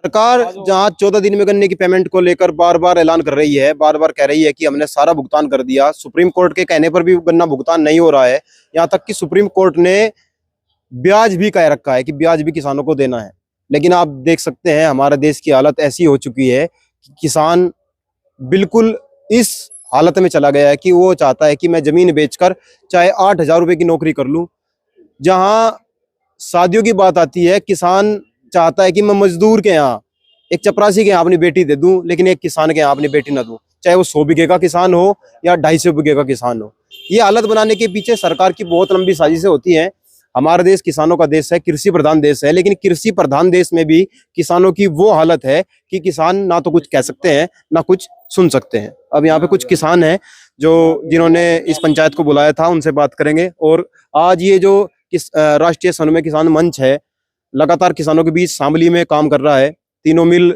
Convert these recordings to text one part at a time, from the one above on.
सरकार जहां 14 दिन में गन्ने की पेमेंट को लेकर बार बार ऐलान कर रही है, बार बार कह रही है कि हमने सारा भुगतान कर दिया। सुप्रीम कोर्ट के कहने पर भी गन्ना भुगतान नहीं हो रहा है। यहां तक कि सुप्रीम कोर्ट ने ब्याज भी कह रखा है कि ब्याज भी किसानों को देना है। लेकिन आप देख सकते हैं हमारे देश की हालत ऐसी हो चुकी है कि किसान बिल्कुल इस हालत में चला गया है कि वो चाहता है कि मैं जमीन बेचकर चाहे 8,000 रुपए की नौकरी कर लूं। जहां शादियों की बात आती है, किसान चाहता है कि मैं मजदूर के यहाँ, एक चपरासी के यहाँ अपनी बेटी दे दूं, लेकिन एक किसान के यहाँ अपनी बेटी ना दूं, चाहे वो 100 बीघे का किसान हो या 250 बीघे का किसान हो। ये हालत बनाने के पीछे सरकार की बहुत लंबी साजिशें होती हैं। हमारा देश किसानों का देश है, कृषि प्रधान देश है, लेकिन कृषि प्रधान देश में भी किसानों की वो हालत है कि किसान ना तो कुछ कह सकते हैं ना कुछ सुन सकते हैं। अब यहाँ पे कुछ किसान हैं जिन्होंने इस पंचायत को बुलाया था, उनसे बात करेंगे। और आज ये जो राष्ट्रीय समन्वय किसान मंच है, लगातार किसानों के बीच शामली में काम कर रहा है। तीनों मिल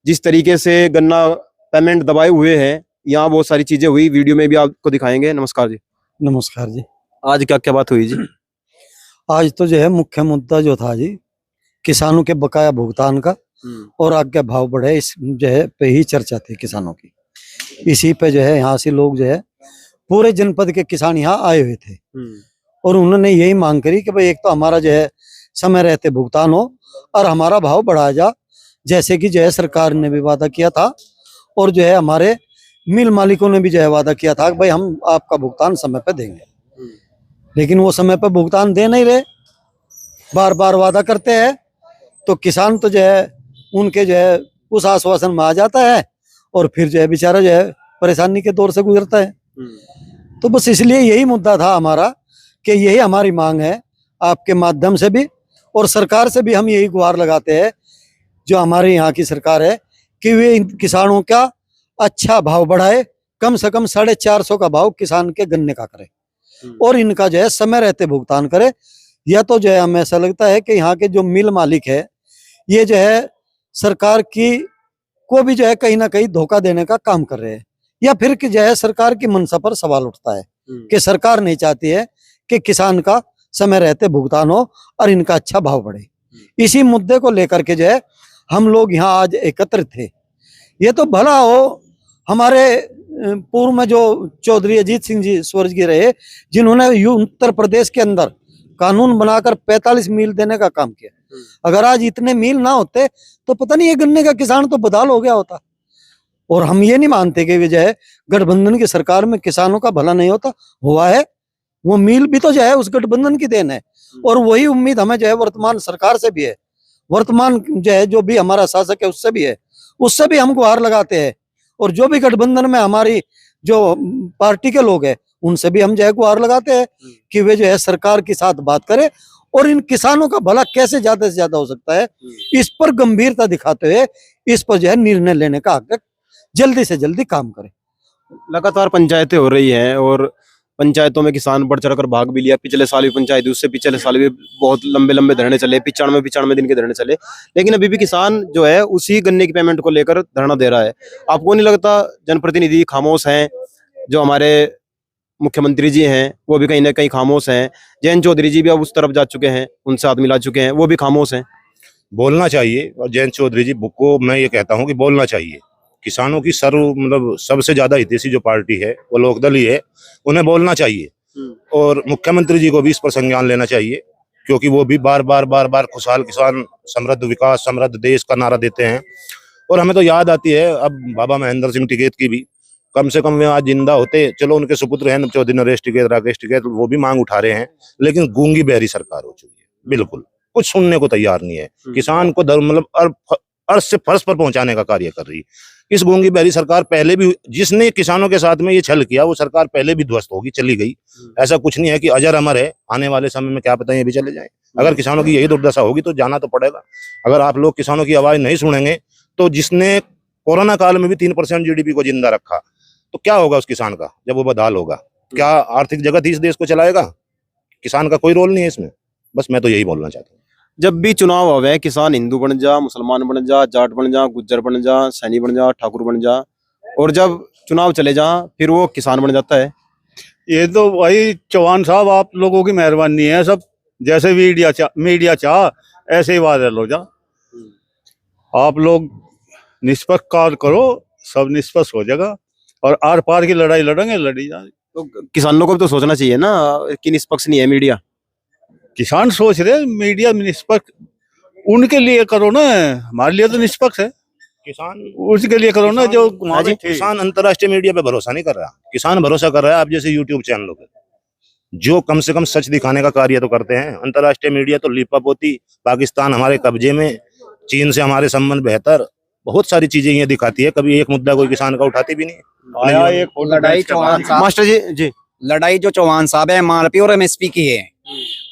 जिस तरीके से गन्ना पेमेंट दबाए हुए हैं, यहाँ बहुत सारी चीजें हुई, वीडियो में भी आपको दिखाएंगे। नमस्कार जी। नमस्कार जी। आज क्या क्या बात हुई जी? आज तो जो है मुख्य मुद्दा जो था जी, किसानों के बकाया भुगतान का और आगे भाव बढ़े, इस जो है पे ही चर्चा थी किसानों की। इसी पे जो है यहाँ से लोग जो है पूरे जनपद के किसान यहाँ आए हुए थे और उन्होंने यही मांग करी कि भाई एक तो हमारा जो है समय रहते भुगतान हो और हमारा भाव बढ़ाया जा, जैसे कि जो है सरकार ने भी वादा किया था और जो है हमारे मिल मालिकों ने भी जो है वादा किया था कि भाई हम आपका भुगतान समय पे देंगे। लेकिन वो समय पे भुगतान दे नहीं रहे, बार बार वादा करते हैं, तो किसान तो जो है उनके जो है उस आश्वासन में आ जाता है और फिर जो है बेचारा जो है परेशानी के दौर से गुजरता है। तो बस इसलिए यही मुद्दा था हमारा कि यही हमारी मांग है आपके माध्यम से भी, और सरकार से भी हम यही गुहार लगाते हैं जो हमारे यहाँ की सरकार है कि वे इन किसानों का अच्छा भाव बढ़ाए, कम से कम 450 का भाव किसान के गन्ने का करे और इनका जो है समय रहते भुगतान करे। या तो जो है हमें ऐसा लगता है कि यहाँ के जो मिल मालिक है ये जो है सरकार की को भी जो है कहीं ना कहीं धोखा देने का काम कर रहे हैं, या फिर कि जो है सरकार की मंशा पर सवाल उठता है कि सरकार नहीं चाहती है कि किसान का समय रहते भुगतान हो और इनका अच्छा भाव बढ़े। इसी मुद्दे को लेकर के जो है हम लोग यहाँ आज एकत्रित थे। ये तो भला हो हमारे पूर्व में जो चौधरी अजीत सिंह जी स्वर्गीय रहे, जिन्होंने उत्तर प्रदेश के अंदर कानून बनाकर 45 मील देने का काम किया। अगर आज इतने मील ना होते तो पता नहीं ये गन्ने का किसान तो बदहाल हो गया होता। और हम ये नहीं मानते कि जो है गठबंधन की सरकार में किसानों का भला नहीं होता, हुआ है। वो मील भी तो जो है उस गठबंधन की देन है और वही उम्मीद हमें जो है वर्तमान सरकार से भी है, वर्तमान जो है जो भी हमारा शासक है उससे भी है, उससे भी हम गुहार लगाते हैं। और जो भी गठबंधन में हमारी जो पार्टी के लोग हैं उनसे भी हम जो है गुहार लगाते हैं कि वे जो है सरकार के साथ बात करें और इन किसानों का भला कैसे ज्यादा से ज्यादा हो सकता है इस पर गंभीरता दिखाते हुए इस पर जो है निर्णय लेने का हक जल्दी से जल्दी काम करें। लगातार पंचायतें हो रही हैं और पंचायतों में किसान बढ़ चढ़कर भाग भी लिया। पिछले साल भी पंचायत हुई, उससे पिछले साल भी बहुत लंबे लंबे धरने चले, 95 दिन के धरने चले, लेकिन अभी भी किसान जो है उसी गन्ने की पेमेंट को लेकर धरना दे रहा है। आपको नहीं लगता जनप्रतिनिधि खामोश हैं? जो हमारे मुख्यमंत्री जी हैं वो भी कहीं ना कहीं खामोश हैं। जयंत चौधरी जी भी अब उस तरफ जा चुके हैं, उनसे हाथ मिला चुके हैं, वो भी खामोश हैं। बोलना चाहिए और जयंत चौधरी जी को मैं ये कहता हूँ कि बोलना चाहिए। किसानों की सबसे ज्यादा हितैषी जो पार्टी है वो लोकदल ही है, उन्हें बोलना चाहिए। और मुख्यमंत्री जी को भी इस पर संज्ञान लेना चाहिए, क्योंकि वो भी बार बार खुशहाल किसान, समृद्ध विकास, समृद्ध देश का नारा देते हैं। और हमें तो याद आती है अब बाबा महेंद्र सिंह टिकैत की भी, कम से कम वे आज जिंदा होते, चलो उनके सुपुत्र हैं चौधरी नरेश टिकैत, राकेश टिकैत, वो भी मांग उठा रहे हैं, लेकिन गूंगी बहरी सरकार हो चुकी है, बिल्कुल कुछ सुनने को तैयार नहीं है। किसान को मतलब अर्श से फर्श पर पहुंचाने का कार्य कर रही है। इस गूंगी बहरी सरकार पहले भी, जिसने किसानों के साथ में ये छल किया, वो सरकार पहले भी ध्वस्त होगी, चली गई। ऐसा कुछ नहीं है कि अजर अमर है, आने वाले समय में क्या पता ये भी चले जाए। अगर किसानों की यही दुर्दशा होगी तो जाना तो पड़ेगा। अगर आप लोग किसानों की आवाज नहीं सुनेंगे तो जिसने कोरोना काल में भी 3% जीडीपी को जिंदा रखा, तो क्या होगा उस किसान का जब वो बदहाल होगा? क्या आर्थिक जगत ही इस देश को चलाएगा? किसान का कोई रोल नहीं है इसमें। बस मैं तो यही बोलना चाहता हूँ। जब भी चुनाव आवे, किसान हिंदू बन जा, मुसलमान बन जा, जाट बन जा, गुज्जर बन जा, सैनी बन जा, ठाकुर बन जा, और जब चुनाव चले जा फिर वो किसान बन जाता है। ये तो भाई चौहान साहब आप लोगों की मेहरबानी है, सब जैसे मीडिया चाह ऐसे ही वायरल हो जा। आप लोग निष्पक्ष कार्य करो, सब निष्पक्ष हो जाएगा और आर पार की लड़ाई लड़ेंगे, लड़ी जाए। तो किसानों को भी तो सोचना चाहिए ना कि निष्पक्ष नहीं है मीडिया। किसान सोच रहे मीडिया निष्पक्ष, उनके लिए करो ना, हमारे लिए तो निष्पक्ष है, किसान उसके लिए करो ना जो वहाँ पे थे। किसान अंतर्राष्ट्रीय मीडिया पे भरोसा नहीं कर रहा, किसान भरोसा कर रहा है आप जैसे यूट्यूब चैनलों पे, जो कम से कम सच दिखाने का कार्य तो करते हैं। अंतर्राष्ट्रीय मीडिया तो लीपापोती, पाकिस्तान हमारे कब्जे में, चीन से हमारे संबंध बेहतर, बहुत सारी चीजें ये दिखाती है, कभी एक मुद्दा कोई किसान का उठाती भी नहीं। आया एक लड़ाई चौहान साहब, मास्टर जी जी लड़ाई जो चौहान साहब है एमआरपी और एमएसपी की है।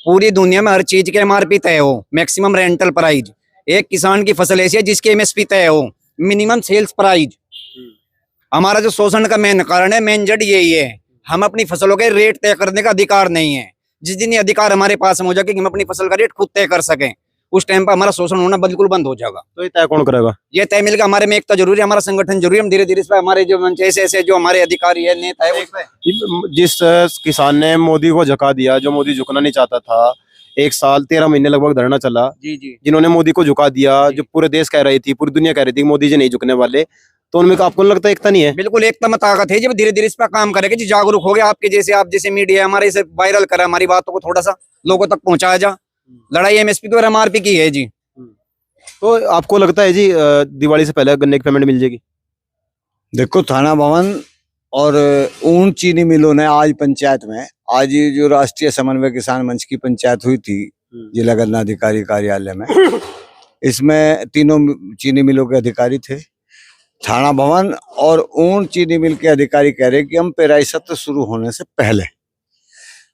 पूरी दुनिया में हर चीज के एमआरपी तय हो, मैक्सिमम रेंटल प्राइस। एक किसान की फसल ऐसी है जिसकी एमएसपी तय हो, मिनिमम सेल्स प्राइस। हमारा जो शोषण का मेन कारण है, मेन जड़ यही है, हम अपनी फसलों के रेट तय करने का अधिकार नहीं है। जिस दिन ये अधिकार हमारे पास में हो जाए कि हम अपनी फसल का रेट खुद तय कर सकें, उस टाइम पर हमारा शोषण होना बिल्कुल बंद हो जाएगा। तो ये तय कौन करेगा? ये तय मिलेगा, हमारे में एकता जरूरी है, हमारा संगठन जरूरी है। हम धीरे धीरे इस पर हमारे जो मंच ऐसे जो हमारे अधिकारी है, नेता है, उस पे जिस किसान ने मोदी को झुका दिया, जो मोदी झुकना नहीं चाहता था, 1 साल 13 महीने लगभग धरना चला, जी जी जिन्होंने मोदी को झुका दिया, जो पूरे देश कह रही थी, पूरी दुनिया कह रही थी मोदी जी नहीं झुकने वाले, तो उनमें आपको नहीं लगता एकता नहीं है? बिल्कुल एकता में ताकत है। जब धीरे धीरे इस पर काम करेंगे, जी जागरूक हो गए, आपके जैसे आप जैसे मीडिया हमारे इसे वायरल करा, हमारी बातों को थोड़ा सा लोगों तक पहुंचाया जा। लड़ाई एमएसपी की और एमआरपी की है जी। तो आपको लगता है जी दिवाली से पहले गन्ने की पेमेंट मिल जाएगी? देखो, थाना भवन और ऊन चीनी मिलों ने आज पंचायत में, आज ये जो राष्ट्रीय समन्वय किसान मंच की पंचायत हुई थी जिला गन्ना अधिकारी कार्यालय में, इसमें तीनों चीनी मिलों के अधिकारी थे। थाना भवन और ऊन चीनी मिल के अधिकारी कह रहे कि हम पेराई सत्र शुरू होने से पहले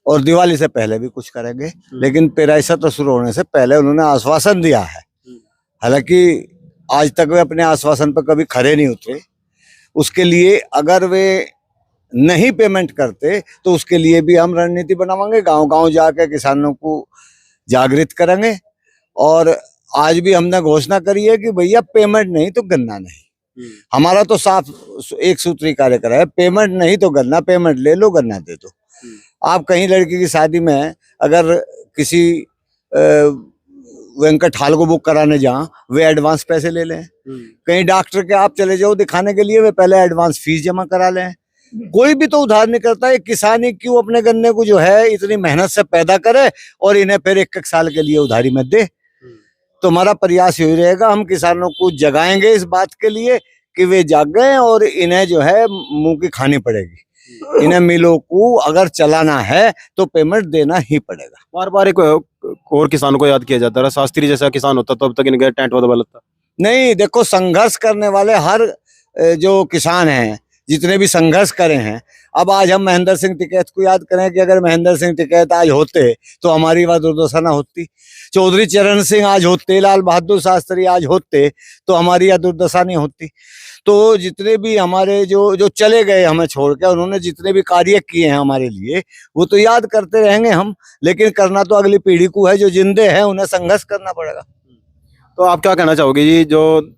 और दिवाली से पहले भी कुछ करेंगे, लेकिन पेराई सत्र शुरू होने से पहले उन्होंने आश्वासन दिया है। हालांकि आज तक वे अपने आश्वासन पर कभी खरे नहीं उतरे। उसके लिए अगर वे नहीं पेमेंट करते तो उसके लिए भी हम रणनीति बनावांगे, गांव-गांव जाकर किसानों को जागृत करेंगे। और आज भी हमने घोषणा करी है कि भैया पेमेंट नहीं तो गन्ना नहीं। हमारा तो साफ एक सूत्री कार्यक्रम है, पेमेंट नहीं तो गन्ना, पेमेंट ले लो गन्ना दे दो। आप कहीं लड़की की शादी में अगर किसी वेंकट हाल को बुक कराने जाएं, वे एडवांस पैसे ले लें। कहीं डॉक्टर के आप चले जाओ दिखाने के लिए, वे पहले एडवांस फीस जमा करा लें। कोई भी तो उधार नहीं करता है। किसान ही क्यों अपने गन्ने को जो है इतनी मेहनत से पैदा करे और इन्हें फिर 1-1 साल के लिए उधारी में दे? तो हमारा प्रयास यही रहेगा, हम किसानों को जगाएंगे इस बात के लिए कि वे जागें और इन्हें जो है मुंह की खानी पड़ेगी। इन्हें मिलों को अगर चलाना है तो पेमेंट देना ही पड़ेगा। बार बार एक और किसानों को याद किया जाता है, शास्त्री जैसा किसान होता तो अब तक इनके टेंट दबा लेता। नहीं, देखो, संघर्ष करने वाले हर जो किसान हैं, जितने भी संघर्ष करे हैं, अब आज हम महेंद्र सिंह टिकैत को याद करें कि अगर महेंद्र सिंह टिकैत आज होते तो हमारी वह दुर्दशा ना होती। चौधरी चरण सिंह आज होते, लाल बहादुर शास्त्री आज होते तो हमारी यह दुर्दशा नहीं होती। तो जितने भी हमारे जो चले गए हमें छोड़ के, उन्होंने जितने भी कार्य किए हैं हमारे लिए, वो तो याद करते रहेंगे हम, लेकिन करना तो अगली पीढ़ी को है। जो जिंदे हैं उन्हें संघर्ष करना पड़ेगा। तो आप क्या कहना चाहोगे जी, जो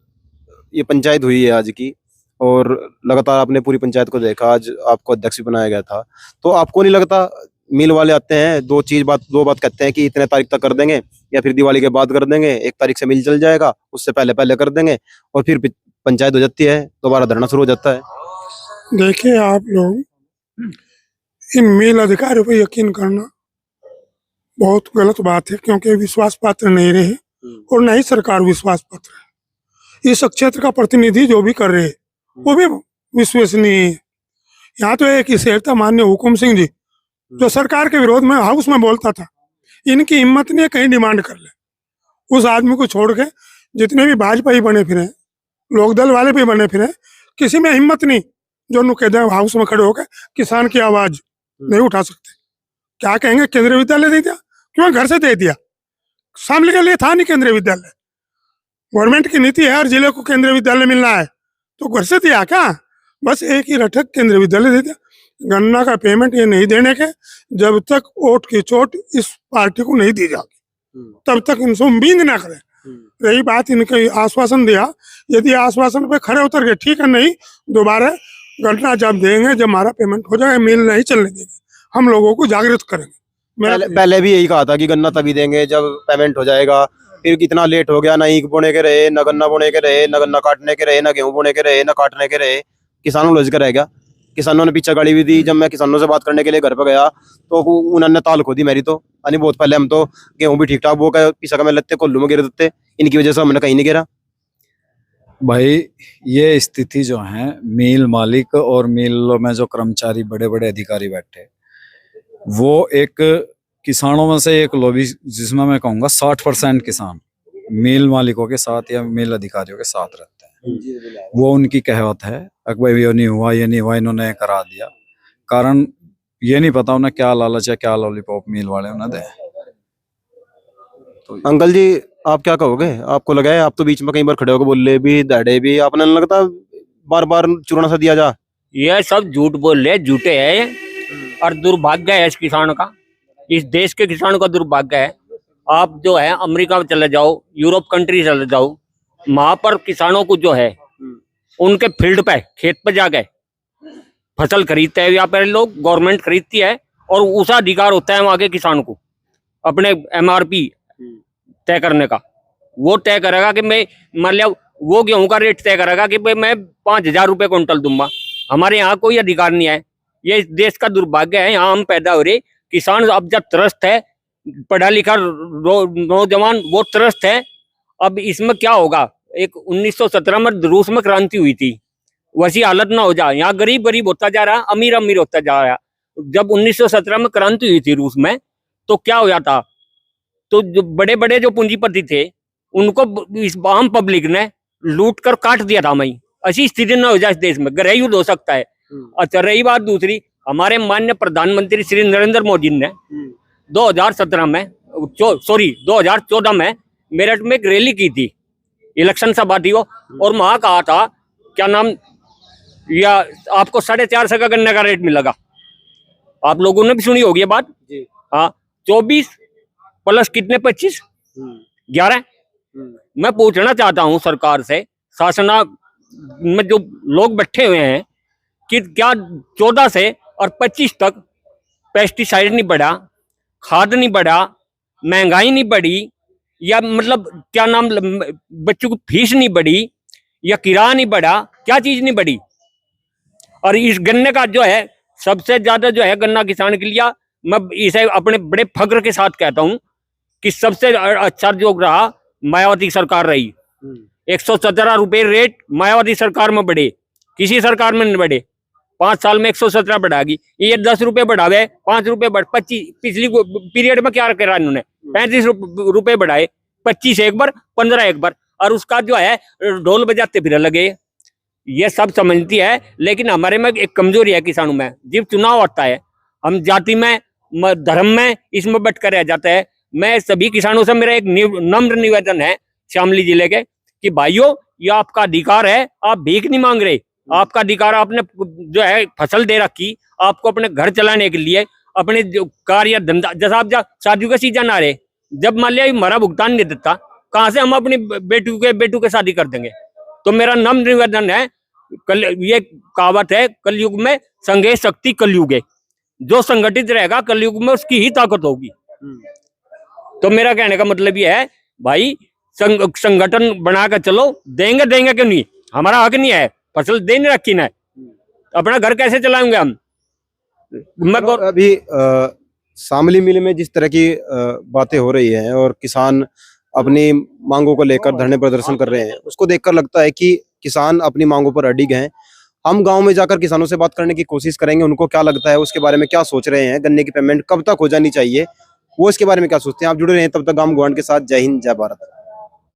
ये पंचायत हुई है आज की, और लगातार आपने पूरी पंचायत को देखा, आज आपको अध्यक्ष भी बनाया गया था, तो आपको नहीं लगता मिल वाले आते हैं, दो बात कहते हैं कि इतने तारीख तक कर देंगे या फिर दिवाली के बाद कर देंगे, 1 तारीख से मिल चल जाएगा, उससे पहले पहले कर देंगे, और फिर पंचायत हो जाती है, दोबारा धरना शुरू हो जाता है। देखिए, आप लोग इन मिल अधिकारियों पर यकीन करना बहुत गलत बात है, क्योंकि विश्वास पात्र नहीं रहे और न ही सरकार विश्वास पात्र है। इस क्षेत्र का प्रतिनिधि जो भी कर रहे हैं वो भी विश्वसनीय है। यहाँ तो एक ही शेर था, माननीय हुकुम सिंह जी, जो सरकार के विरोध में हाउस में बोलता था। इनकी हिम्मत नहीं है कहीं डिमांड कर ले। उस आदमी को छोड़ के जितने भी भाजपा ही बने फिरे, लोकदल वाले भी बने फिरे, किसी में हिम्मत नहीं जो नुकदे हाउस में खड़े होकर किसान की आवाज नहीं उठा सकते। क्या कहेंगे, केंद्रीय विद्यालय दे दिया, क्यों घर से दे दिया? शामिल के लिए था नहीं केंद्रीय विद्यालय। गवर्नमेंट की नीति है हर जिले को केंद्रीय विद्यालय मिलना है, तो घर से दिया क्या? बस एक ही रटक केंद्रीय विद्यालय दे दिया। गन्ना का पेमेंट ये नहीं देने के, जब तक वोट की चोट इस पार्टी को नहीं दी जाती तब तक इनसे उम्मीद ना करें। रही बात इनके आश्वासन दिया, यदि आश्वासन पे खड़े उतर गए ठीक है, नहीं दोबारा गन्ना जब देंगे, जब हमारा पेमेंट हो जाएगा, मिल नहीं चलने देंगे, हम लोगों को जागृत करेंगे। पहले भी यही कहा था कि गन्ना तभी देंगे जब पेमेंट हो जाएगा, फिर कितना लेट हो गया, ना ईख बोने के रहे, ना गन्ना बोने के रहे, ना गन्ना काटने के रहे, ना गेहूं बोने के रहे, ना काटने के रहे। किसानों लॉजिक रह गया। किसानों ने पीछे गाड़ी भी दी। जब मैं किसानों से बात करने के लिए घर पे गया तो उन्होंने ताल खो दी मेरी। तो यानी बहुत पहले हम तो गेहूं भी ठीक ठाक वो पीछा का मैं लगते कोल्लू में गिर देते, इनकी वजह से हमने कहीं नहीं गिरा। भाई ये स्थिति जो है, मिल मालिक और मिलों में जो कर्मचारी बड़े बड़े अधिकारी बैठे, वो एक किसानों में से एक लॉबी, जिसमें मैं कहूँगा 60% किसान मिल मालिकों के साथ या मिल अधिकारियों के साथ रहते हैं। वो उनकी कहवत है, अकबर ये नहीं हुआ, ये नहीं हुआ, इन्होंने करा दिया। कारण ये नहीं पता उन्हें क्या लालच है, क्या लॉलीपॉप मिल वाले उन्हें दे। तो अंकल जी आप क्या कहोगे? आपको लगा है, आप तो बीच में कई बार खड़े होकर बोले भी, दड़े भी, आपने लगता बार बार चूरना सा दिया जा। ये सब झूठ बोल रहे, झूठे है और दुर्भाग्य है इस किसान का, इस देश के किसान का दुर्भाग्य है। आप जो है अमेरिका में चले जाओ, यूरोप कंट्री चले जाओ, वहां पर किसानों को जो है उनके फील्ड पे, खेत पे जाके फसल खरीदते हैं व्यापारी लोग, गवर्नमेंट खरीदती है और उसका अधिकार होता है वहां के किसान को अपने MRP तय करने का। वो तय करेगा कि मैं, मान लिया वो गेहूं का रेट तय करेगा कि भाई मैं 5,000 रुपये क्विंटल दूंगा। हमारे यहाँ कोई अधिकार नहीं है। ये इस देश का दुर्भाग्य है। यहाँ हम पैदा हो रहे किसान अब जब त्रस्त है, पढ़ा लिखा नौजवान वो त्रस्त है। अब इसमें क्या होगा? एक 1917 में रूस में क्रांति हुई थी, वैसी हालत ना हो जाए। यहाँ गरीब गरीब होता जा रहा, अमीर अमीर होता जा रहा। जब 1917 में क्रांति हुई थी रूस में, तो क्या हो जाता? तो जो बड़े बड़े जो पूंजीपति थे उनको इस आम पब्लिक ने लूट कर काट दिया था। मई ऐसी स्थिति न हो जाए इस देश में, गृह युद्ध हो सकता है। अच्छा, रही बात दूसरी, हमारे माननीय प्रधानमंत्री श्री नरेंद्र मोदी ने 2017 में, 2014 में मेरठ में एक रैली की थी, इलेक्शन सभा थी वो, और वहां कहा था क्या नाम, या आपको 450 का गन्ने का रेट मिलेगा। आप लोगों ने भी सुनी होगी ये बात। हाँ, 24 प्लस कितने, 25, 11। मैं पूछना चाहता हूं सरकार से, शासना में जो लोग बैठे हुए हैं, कि क्या 14 से और 25 तक पेस्टिसाइड नहीं बढ़ा, खाद नहीं बढ़ा, महंगाई नहीं बढ़ी, या मतलब क्या नाम, बच्चों की फीस नहीं बढ़ी, या किराया नहीं बढ़ा, क्या चीज नहीं बढ़ी? और इस गन्ने का जो है सबसे ज्यादा जो है गन्ना किसान के लिए, मैं इसे अपने बड़े फख्र के साथ कहता हूं कि सबसे अच्छा जो रहा मायावती सरकार रही। 117 रुपए रेट मायावती सरकार में बढ़े, किसी सरकार में नहीं बढ़े। 5 साल में 117 बढ़ागी। ये 10 रुपए बढ़ावे, 5 रुपए बढ़, 25 पिछली पीरियड में क्या करा इन्होंने? 35 रुपए बढ़ाए, 25 एक बार, 15 एक बार, और उसका जो है ढोल बजाते फिर लगे। ये सब समझती है, लेकिन हमारे में एक कमजोरी है किसानों में। जब चुनाव आता है, हम जाति में, धर्म में, इसमें बट कर रह जाते हैं। मैं सभी किसानों से मेरा एक नम्र निवेदन है शामली जिले के, कि भाइयों ये आपका अधिकार है, आप भीख नहीं मांग रहे। आपका अधिकार, आपने जो है फसल दे रखी आपको अपने घर चलाने के लिए, अपने जो कार्य धंधा, जैसा आप शादियों का सीजन आ रहे, जब मान लिया हमारा भुगतान नहीं देता, कहाँ से हम अपनी बेटू के शादी कर देंगे? तो मेरा नम्र निवेदन है, ये कहावत है, कलयुग में संघे शक्ति कलयुग है। जो संगठित रहेगा कलयुग में उसकी ही ताकत होगी। तो मेरा कहने का मतलब ये है, भाई संगठन बना कर चलो। देंगे क्यों नहीं? हमारा हक नहीं है? फसल दे नहीं रखी ना, अपना घर कैसे चलाएंगे हम? तो अभी शामली मिल में जिस तरह की बातें हो रही हैं और किसान अपनी मांगों को लेकर धरने प्रदर्शन कर रहे हैं, उसको देखकर लगता है कि किसान अपनी मांगों पर अडिग हैं। हम गांव में जाकर किसानों से बात करने की कोशिश करेंगे, उनको क्या लगता है, उसके बारे में क्या सोच रहे हैं, गन्ने की पेमेंट कब तक हो जानी चाहिए, वो इसके बारे में क्या सोचते हैं। आप जुड़े रहे हैं तब तक गांव गवांड के साथ। जय हिंद, जय भारत।